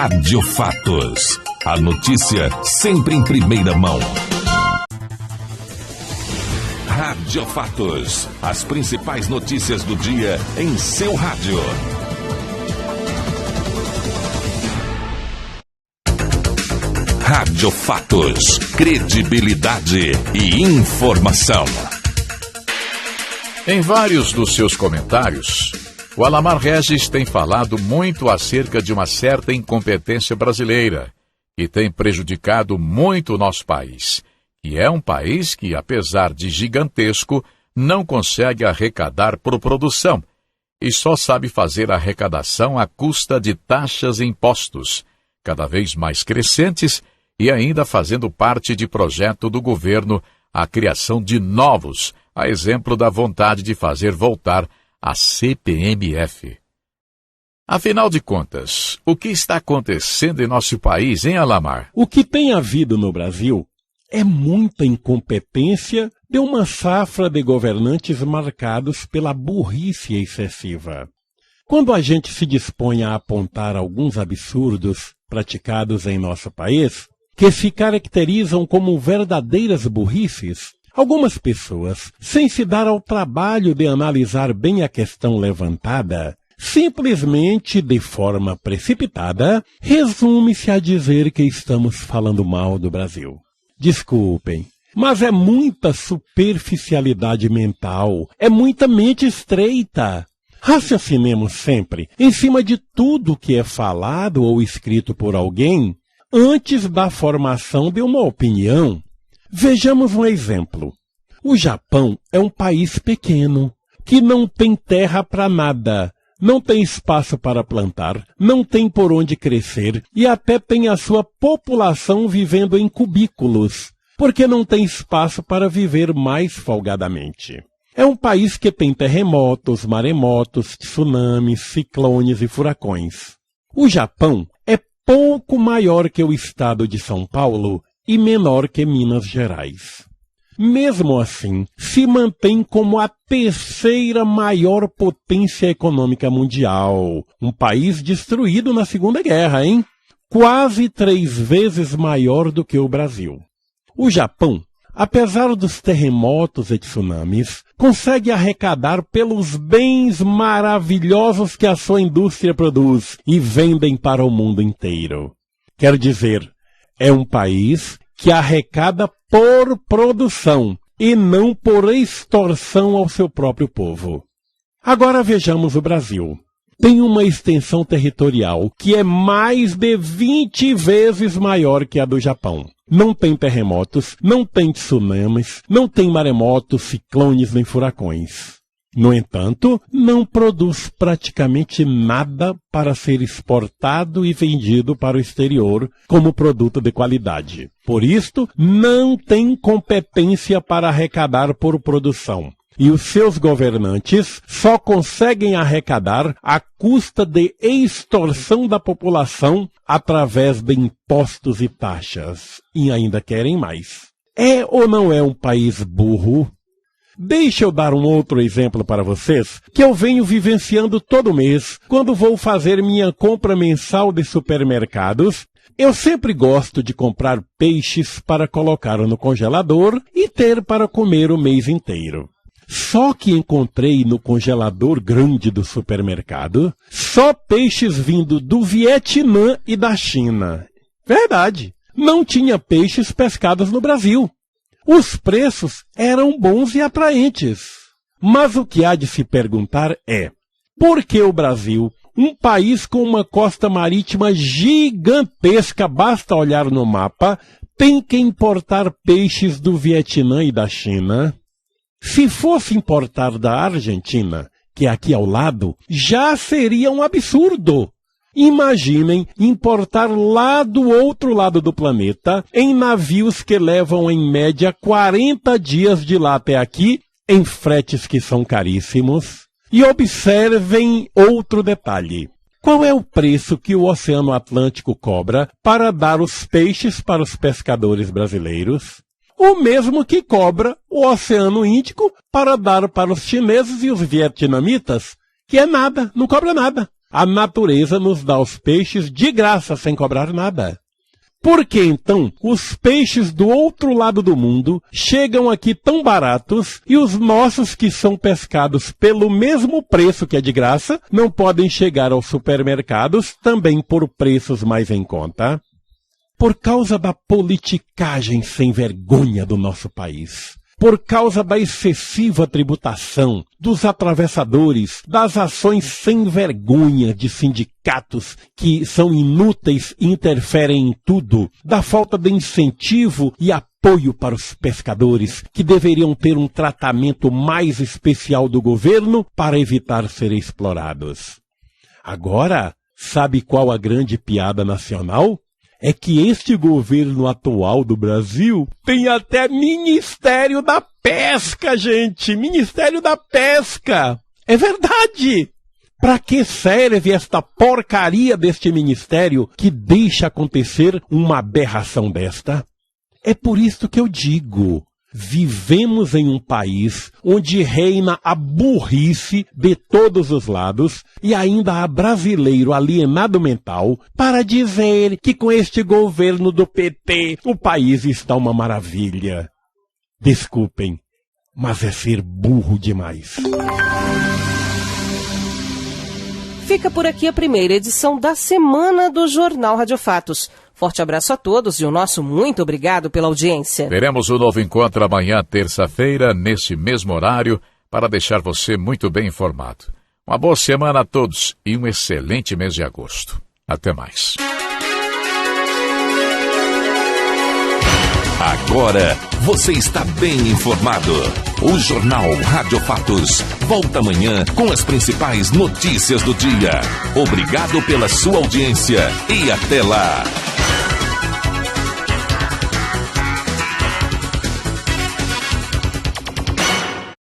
Rádio Fatos. A notícia sempre em primeira mão. Rádio Fatos. As principais notícias do dia em seu rádio. Rádio Fatos. Credibilidade e informação. Em vários dos seus comentários, o Alamar Regis tem falado muito acerca de uma certa incompetência brasileira, que tem prejudicado muito o nosso país, que é um país que, apesar de gigantesco, não consegue arrecadar por produção, e só sabe fazer arrecadação à custa de taxas e impostos, cada vez mais crescentes, e ainda fazendo parte de projeto do governo a criação de novos, a exemplo da vontade de fazer voltar a CPMF. Afinal de contas, o que está acontecendo em nosso país, hein, Alamar? O que tem havido no Brasil é muita incompetência de uma safra de governantes marcados pela burrice excessiva. Quando a gente se dispõe a apontar alguns absurdos praticados em nosso país, que se caracterizam como verdadeiras burrices, algumas pessoas, sem se dar ao trabalho de analisar bem a questão levantada, simplesmente, de forma precipitada, resume-se a dizer que estamos falando mal do Brasil. Desculpem, mas é muita superficialidade mental, é muita mente estreita. Raciocinemos sempre em cima de tudo que é falado ou escrito por alguém antes da formação de uma opinião. Vejamos um exemplo. O Japão é um país pequeno, que não tem terra para nada, não tem espaço para plantar, não tem por onde crescer e até tem a sua população vivendo em cubículos, porque não tem espaço para viver mais folgadamente. É um país que tem terremotos, maremotos, tsunamis, ciclones e furacões. O Japão é pouco maior que o estado de São Paulo e menor que Minas Gerais. Mesmo assim, se mantém como a terceira maior potência econômica mundial. Um país destruído na Segunda Guerra, hein? Quase 3 vezes maior do que o Brasil. O Japão, apesar dos terremotos e tsunamis, consegue arrecadar pelos bens maravilhosos que a sua indústria produz e vendem para o mundo inteiro. Quer dizer, é um país que arrecada por produção e não por extorsão ao seu próprio povo. Agora vejamos o Brasil. Tem uma extensão territorial que é mais de 20 vezes maior que a do Japão. Não tem terremotos, não tem tsunamis, não tem maremotos, ciclones nem furacões. No entanto, não produz praticamente nada para ser exportado e vendido para o exterior como produto de qualidade. Por isto, não tem competência para arrecadar por produção. E os seus governantes só conseguem arrecadar à custa de extorsão da população através de impostos e taxas. E ainda querem mais. É ou não é um país burro? Deixa eu dar um outro exemplo para vocês, que eu venho vivenciando todo mês, quando vou fazer minha compra mensal de supermercados. Eu sempre gosto de comprar peixes para colocar no congelador e ter para comer o mês inteiro. Só que encontrei no congelador grande do supermercado só peixes vindo do Vietnã e da China. Verdade, não tinha peixes pescados no Brasil. Os preços eram bons e atraentes. Mas o que há de se perguntar é: por que o Brasil, um país com uma costa marítima gigantesca, basta olhar no mapa, tem que importar peixes do Vietnã e da China? Se fosse importar da Argentina, que é aqui ao lado, já seria um absurdo. Imaginem importar lá do outro lado do planeta, em navios que levam em média 40 dias de lá até aqui, em fretes que são caríssimos. E observem outro detalhe. Qual é o preço que o Oceano Atlântico cobra para dar os peixes para os pescadores brasileiros? O mesmo que cobra o Oceano Índico para dar para os chineses e os vietnamitas, que é nada, não cobra nada. A natureza nos dá os peixes de graça, sem cobrar nada. Por que, então, os peixes do outro lado do mundo chegam aqui tão baratos e os nossos que são pescados pelo mesmo preço que é de graça não podem chegar aos supermercados também por preços mais em conta? Por causa da politicagem sem vergonha do nosso país. Por causa da excessiva tributação, dos atravessadores, das ações sem vergonha de sindicatos que são inúteis e interferem em tudo, da falta de incentivo e apoio para os pescadores, que deveriam ter um tratamento mais especial do governo para evitar serem explorados. Agora, sabe qual a grande piada nacional? É que este governo atual do Brasil tem até Ministério da Pesca, gente! Ministério da Pesca! É verdade! Para que serve esta porcaria deste ministério que deixa acontecer uma aberração desta? É por isso que eu digo, vivemos em um país onde reina a burrice de todos os lados e ainda há brasileiro alienado mental para dizer que com este governo do PT o país está uma maravilha. Desculpem, mas é ser burro demais. Fica por aqui a primeira edição da semana do Jornal Rádio Fatos. Forte abraço a todos e o nosso muito obrigado pela audiência. Teremos um novo encontro amanhã, terça-feira, nesse mesmo horário, para deixar você muito bem informado. Uma boa semana a todos e um excelente mês de agosto. Até mais. Agora você está bem informado. O Jornal Rádio Fatos volta amanhã com as principais notícias do dia. Obrigado pela sua audiência e até lá.